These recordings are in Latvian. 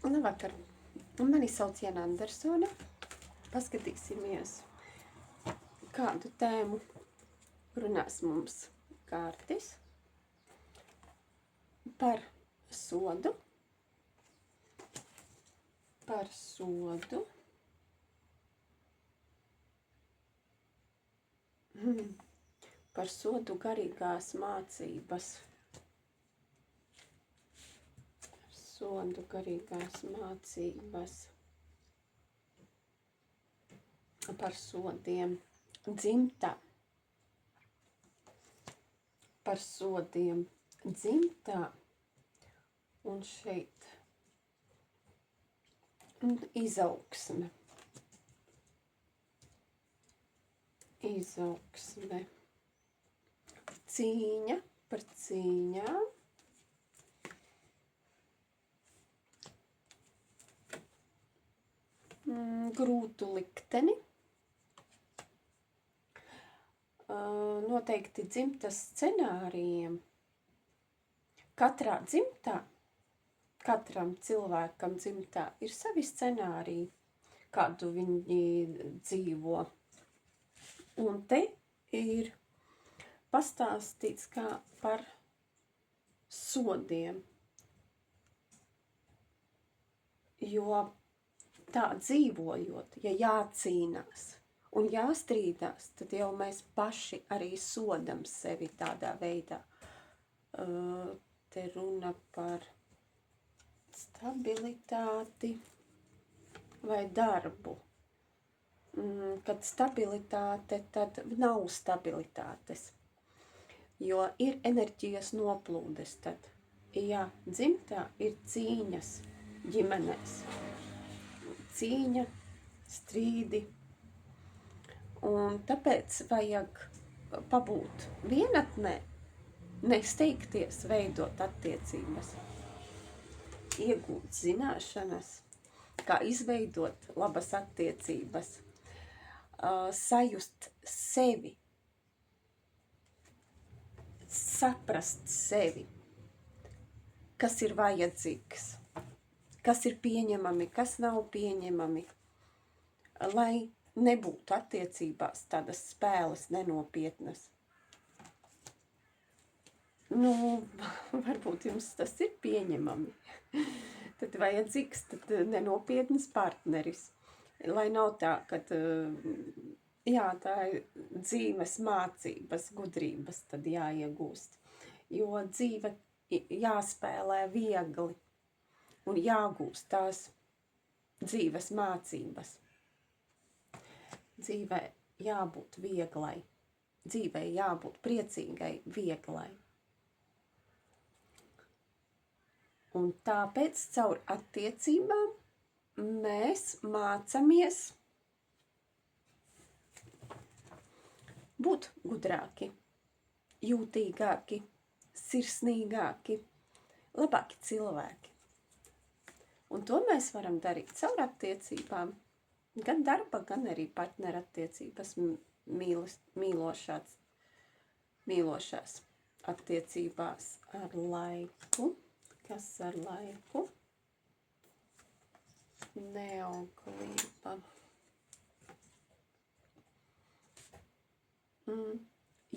Labvakar, mani sauc Jana Andersone. Paskatīsimies, kādu tēmu runās mums Kārtis par sodu. Par sodu garīgās mācības. Sodu garīgās mācības. Par sodiem dzimtā. Par sodiem dzimtā. Un šeit izaugsme. Izaugsme. Cīņa par cīņām. Grūtu likteni. Noteikti dzimtas scenārijiem. Katrā dzimtā, katram cilvēkam dzimtā ir savi scenāriji, kādu viņi dzīvo. Un te ir pastāstīts kā par sodiem, jo tā dzīvojot, ja jācīnās un jāstrīdās, tad jau mēs paši arī sodam sevi tādā veidā. Te runa par stabilitāti vai darbu. Kad stabilitāte, tad nav stabilitātes, jo ir enerģijas noplūdes tad. Ja dzimtā ir cīņas ģimenēs, cīņa, strīdi, un tāpēc vajag pabūt vienatnē, nesteigties veidot attiecības, iegūt zināšanas, kā izveidot labas attiecības, sajust sevi, saprast sevi, kas ir vajadzīgs, kas ir pieņemami, kas nav pieņemami, lai nebūtu attiecībās tādas spēles nenopietnas. Varbūt jums tas ir pieņemami. Tad vajadzīgs nenopietnas partneris. Lai nav tā, ka tā ir dzīves mācības, gudrības tad jāiegūst. Jo dzīve jāspēlē viegli un jāgūst tās dzīves mācības. Dzīvē jābūt vieglai, dzīvē jābūt priecīgai, vieglai. Un tāpēc caur attiecībām mēs mācamies būt gudrāki, jūtīgāki, sirsnīgāki, labāki cilvēki. Un to mēs varam darīt caur attiecībām. Gan darba, gan arī partneru attiecības, mīlošās attiecībās ar laiku. Kas ar laiku? Neauglība.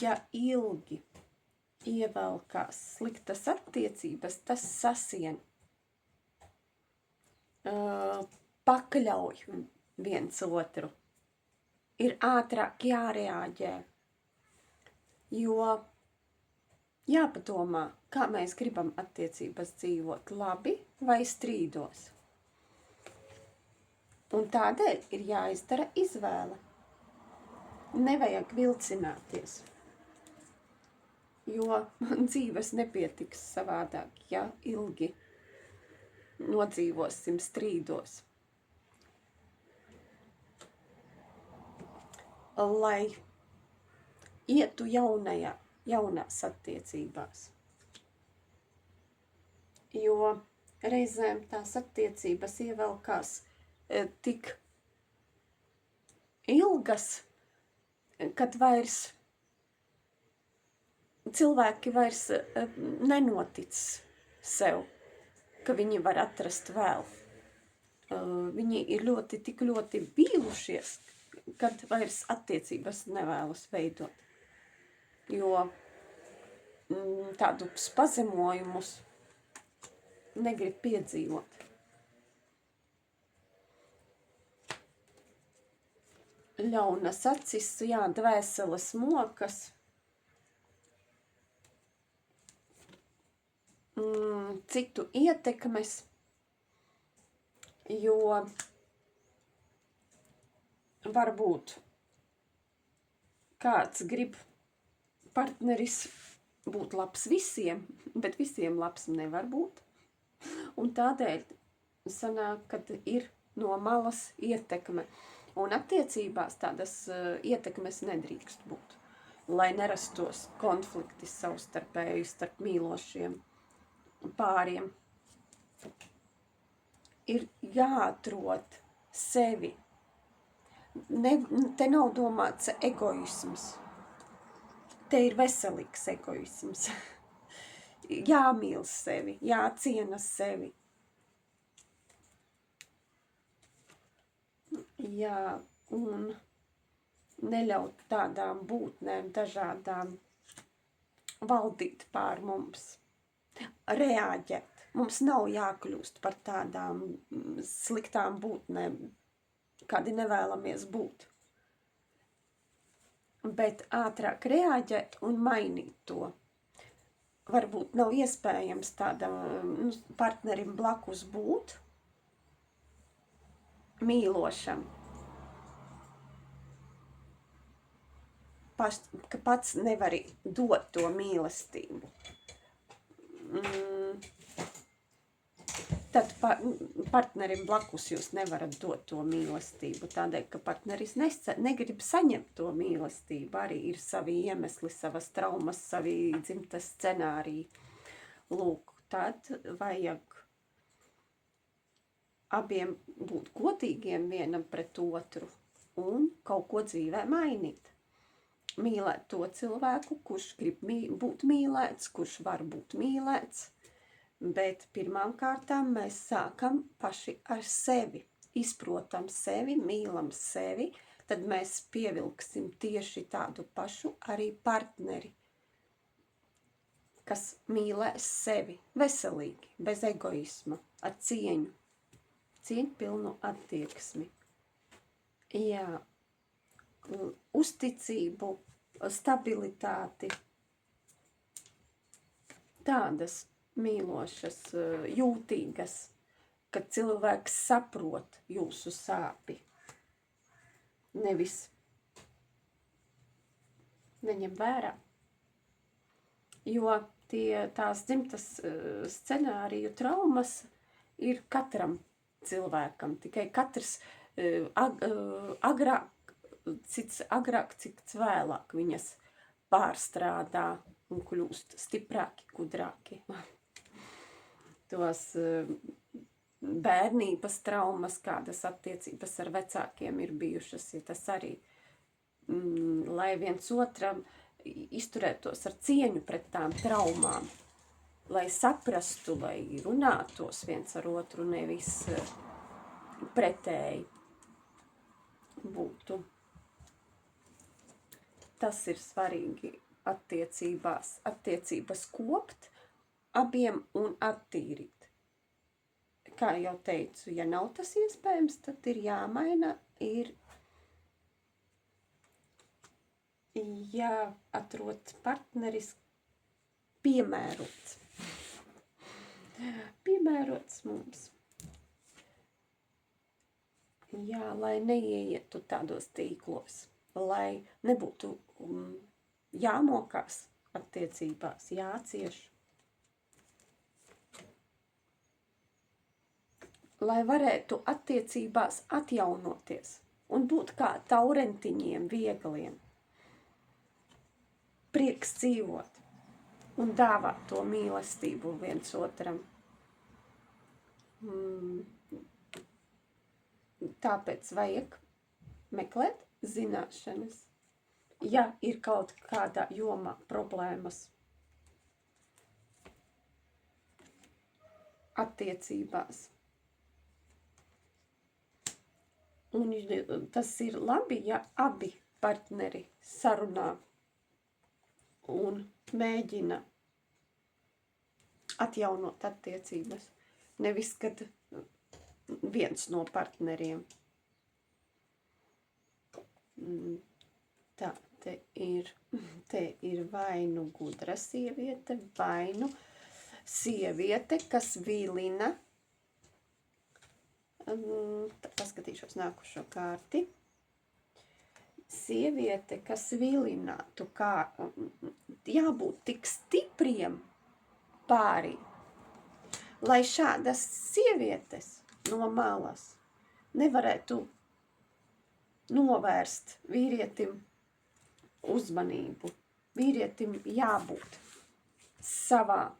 Ja ilgi ievelkās sliktas attiecības, tas sasien, pakļauj viens otru, ir ātrāk jārēģē, jo jāpadomā, kā mēs gribam attiecības dzīvot, labi vai strīdos. Un tādēļ ir jāizdara izvēle. Nevajag vilcināties, jo dzīves nepietiks savādāk, ja ilgi nodzīvosim strīdos. Lai ietu jaunās attiecībās. Jo reizēm tās attiecības ievelkās tik ilgas, kad cilvēki vairs nenotic sev, ka viņi var atrast vēl. viņi ir tik ļoti vīlušies, kad vairs attiecības nevēlas veidot. Jo tādus pazemojumus negrib piedzīvot. Ļaunas acis, dvēseles mokas, citu ietekmes, jo varbūt kāds grib partneris būt labs visiem, bet visiem labs nevar būt. Un tādēļ sanāk, kad ir no malas ietekme. Un attiecībās tādas ietekmes nedrīkst būt, lai nerastos konflikti savstarpēji starp mīlošiem pāriem. Ir jāatrod sevi. Te nav domāts egoisms. Te ir veselīgs egoisms. Jāmīl sevi, jāciena sevi. Jā, un neļaut tādām būtnēm dažādām valdīt pār mums, reaģēt. Mums nav jākļūst par tādām sliktām būtnēm, kādi nevēlamies būt. Bet ātrāk reaģēt un mainīt to. Varbūt nav iespējams tādam partnerim blakus būt, mīlošam, ka pats nevari dot to mīlestību. Tad partnerim blakus jūs nevarat dot to mīlestību, tādēļ, ka partneris negrib saņemt to mīlestību. Arī ir savi iemesli, savas traumas, savi dzimtas scenāriji. Lūk, tad vajag abiem būt godīgiem vienam pret otru un kaut ko dzīvē mainīt. Mīlēt to cilvēku, kurš grib būt mīlēts, kurš var būt mīlēts, bet pirmām kārtām mēs sākam paši ar sevi. Izprotam sevi, mīlam sevi, tad mēs pievilksim tieši tādu pašu arī partneri, kas mīlēs sevi veselīgi, bez egoisma, ar cieņu. Cieņpilnu attieksmi. Jā, uzticību, stabilitāti, tādas mīlošas, jūtīgas, kad cilvēks saprot jūsu sāpi, nevis neņem vērā. Jo tās dzimtas scenāriju traumas ir katram cilvēkam, tikai katrs cits agrāk, cits vēlāk viņas pārstrādā un kļūst stiprāki, gudrāki. Tos bērnības traumas, kādas attiecības ar vecākiem ir bijušas, ja tas arī, lai viens otram izturētos ar cieņu pret tām traumām, lai saprastu, lai runātos viens ar otru, nevis pretēji būtu. Tas ir svarīgi attiecības kopt abiem un attīrīt. Kā jau teicu, ja nav tas iespējams, tad ir jāmaina, ir jāatrod partneris piemērots. Piemērots mums. Jā, lai neieietu tādos tīklos, lai nebūtu jāmokās attiecībās, jācieš. Lai varētu attiecībās atjaunoties un būt kā taurentiņiem viegliem. Prieks dzīvot un dāvāt to mīlestību viens otram. Tāpēc vajag meklēt zināšanas. Ja ir kaut kādā jomā problēmas attiecībās, Un tas ir labi, ja abi partneri sarunā un mēģina atjaunot attiecības. Nevis, kad viens no partneriem. Tā, te ir vai nu gudra sieviete, vai nu sieviete, kas vilina. Paskatīšos nākušo kārti. Sieviete, kas vilinātu, kā jābūt tik stipriem pārī, lai šādas sievietes no malas nevarētu novērst vīrietim uzmanību. Vīrietim jābūt savās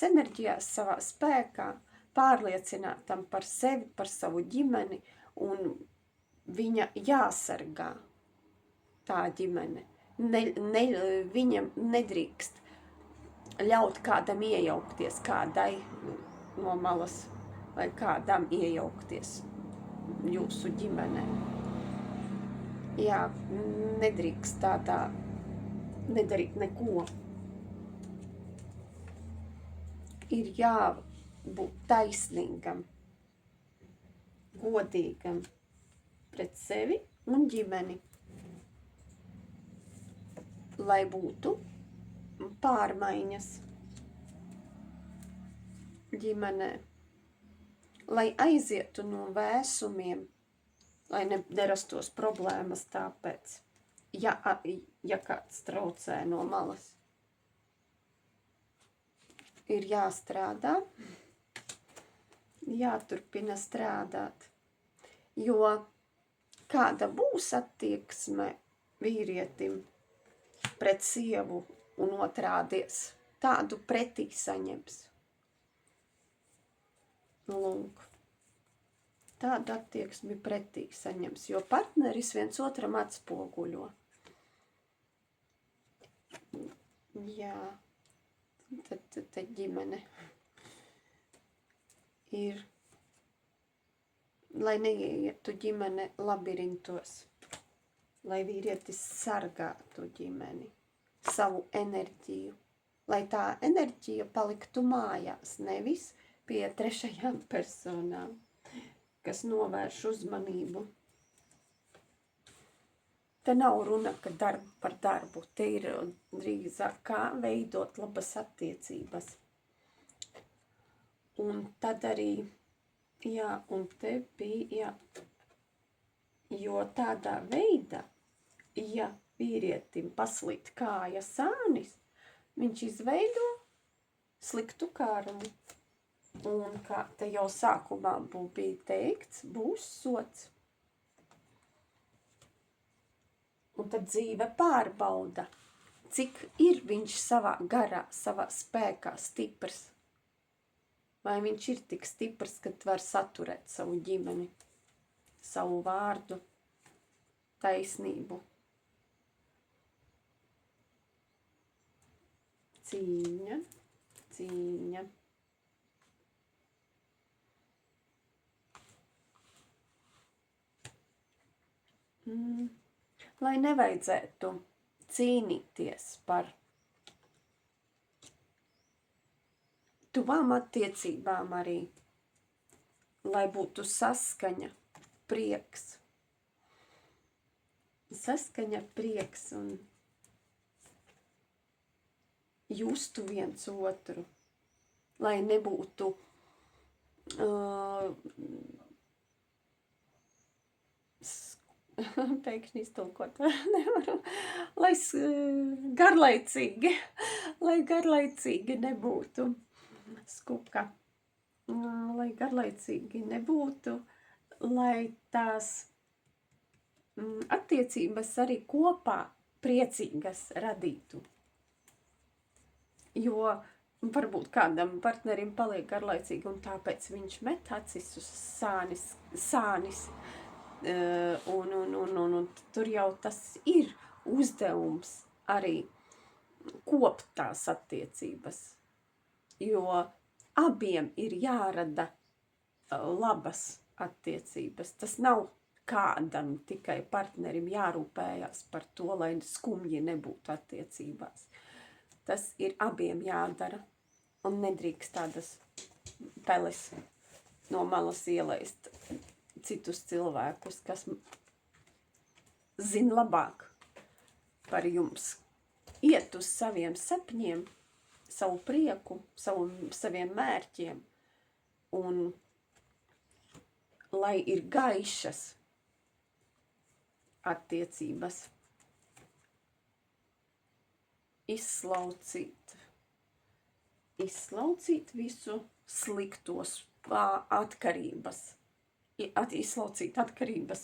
enerģijās, savā spēkā, pārliecinātam par sevi, par savu ģimeni, un viņa jāsargā tā ģimene. Viņam nedrīkst ļaut kādam iejaukties, kādai no malas vai kādam iejaukties jūsu ģimenē. Jā, nedrīkst tādā nedarīt neko. Ir jābūt taisnīgam, godīgam pret sevi un ģimeni, lai būtu pārmaiņas ģimenē, lai aizietu no vēsumiem, lai nerastos problēmas tāpēc, ja kāds traucē no malas. Ir jāstrādā, jāturpina strādāt, jo kāda būs attieksme vīrietim pret sievu un otrādies, tādu pretī saņems. Lūk, tādu attieksmi pretī saņems, jo partneris viens otram atspoguļo. Jā, tad ģimene ir, lai neietu ģimene labirintos, lai vīrietis sargātu ģimeni, savu enerģiju, lai tā enerģija paliktu mājās, nevis pie trešajām personām, kas novērš uzmanību. Te nav runa par darbu, te ir drīzāk kā veidot labas attiecības. Un tad arī, jā, un te bija, jo tādā veidā, ja vīrietim paslīt kāja sānis, viņš izveido sliktu karmu. Un kā te jau sākumā bija teikts, būs sots. Un tad dzīve pārbauda, cik ir viņš savā garā, savā spēkā stiprs. Vai viņš ir tik stiprs, kad var saturēt savu ģimeni, savu vārdu, taisnību. Cīņa, cīņa. Lai nevajadzētu cīnīties par tuvām attiecībām arī, lai būtu saskaņa, prieks. Saskaņa, prieks un justu viens otru, lai nebūtu pēkšņi iztulkot nevaru, lai garlaicīgi nebūtu skuka, lai garlaicīgi nebūtu, lai tās attiecības arī kopā priecīgas radītu. Jo varbūt kādam partnerim paliek garlaicīgi un tāpēc viņš met acis uz sānis. Un tur jau tas ir uzdevums arī kopt tās attiecības, jo abiem ir jārada labas attiecības. Tas nav kādam tikai partnerim jārūpējās par to, lai skumji nebūtu attiecībās. Tas ir abiem jādara un nedrīkst tādas peles no malas ielaist citus cilvēkus, kas zina labāk par jums. Iet uz saviem sapņiem, savu prieku, saviem mērķiem un lai ir gaišas attiecības. Izslaucīt visu sliktos atkarības. Izslaucīt atkarības.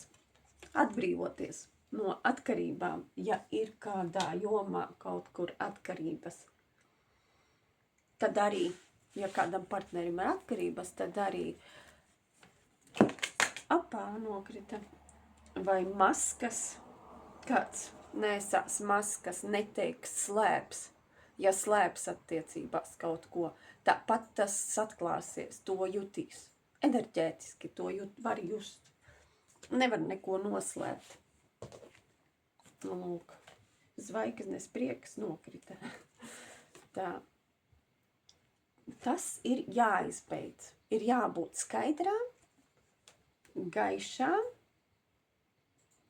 Atbrīvoties no atkarībām, ja ir kādā jomā kaut kur atkarības. Tad arī, ja kādam partnerim ir atkarības, tad arī nokrita. Vai maskas, kāds nesās maskas, neteiks slēps, ja slēps attiecībās kaut ko, tāpat tas atklāsies, to jutīs. Enerģētiski to var just. Nevar neko noslēpt. Lūk, zvaigznes prieks nokrita. Tā. Tas ir jāizbeidz. Ir jābūt skaidrām, gaišām,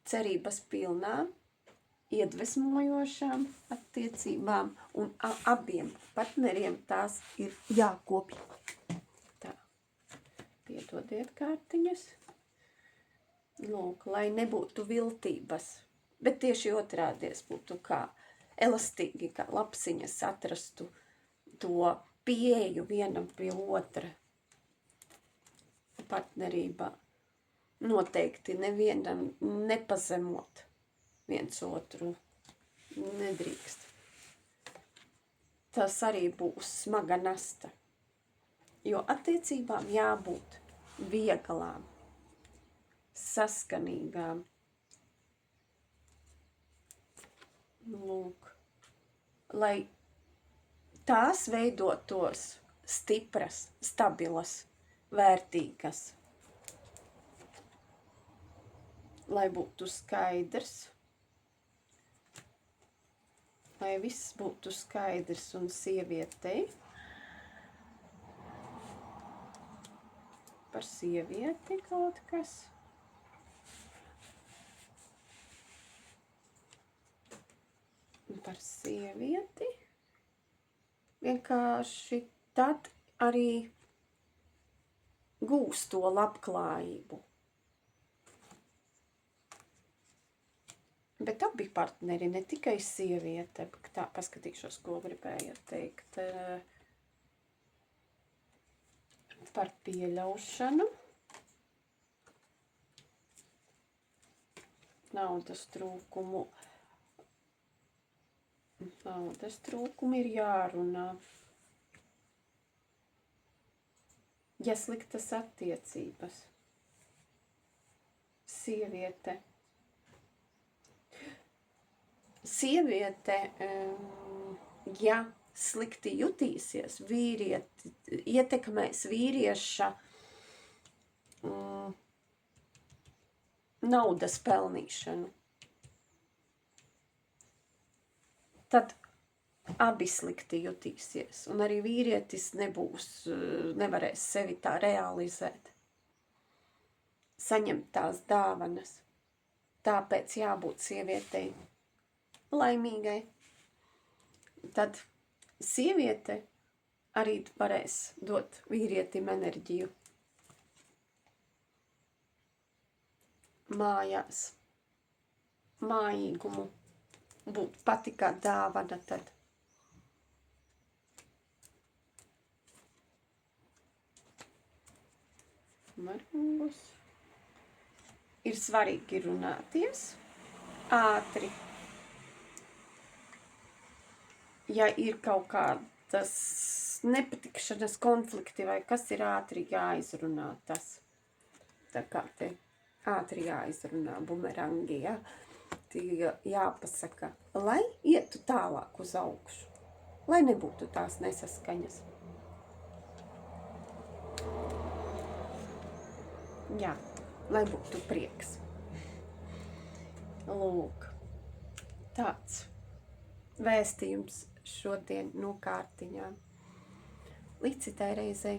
cerības pilnām, iedvesmojošām attiecībām un abiem partneriem tās ir jākopja. Tā, piedodiet kārtiņas. Lūk, lai nebūtu viltības, bet tieši otrādies būtu kā elastīgi, kā lapsiņas atrastu to pieeju vienam pie otra partnerībā. Noteikti nevienam nepazemot viens otru nedrīkst. Tas arī būs smaga nasta, jo attiecībām jābūt vieglām, saskanīgām. Lūk, lai tās veidotos stipras, stabilas, vērtīgas. Lai būtu skaidrs, lai viss būtu skaidrs un sievietei, par sievieti kaut kas. Par sievieti. Vienkārši tad arī gūs to labklājību. Bet abi partneri, ne tikai sieviete, tā paskatīšos, ko gribēju teikt, par pieļaušanu, naudas trūkumu. Naudas trūkumu ir jārunā. Ja sliktas attiecības, sieviete, ja slikti jutīsies, ietekmēs vīrieša naudas pelnīšanu, tad abi slikti jutīsies, un arī vīrietis nevarēs sevi tā realizēt, saņemt tās dāvanas. Tāpēc jābūt sievietei laimīgai. Tad sieviete arī varēs dot vīrietim enerģiju mājās, mājīgumu, būt pati kā dāvana tad. Margus. Ir svarīgi runāties ātri. Ja ir kaut kādas nepatikšanas konflikti vai kas ir ātri jāizrunā tas. Tā kā te ātri jāizrunā bumerangi, ja? Tie jāpasaka, lai ietu tālāk uz augšu, lai nebūtu tās nesaskaņas. Jā, lai būtu prieks. Lūk, tāds vēstījums šodien no kārtiņā. Līdz citai reizei.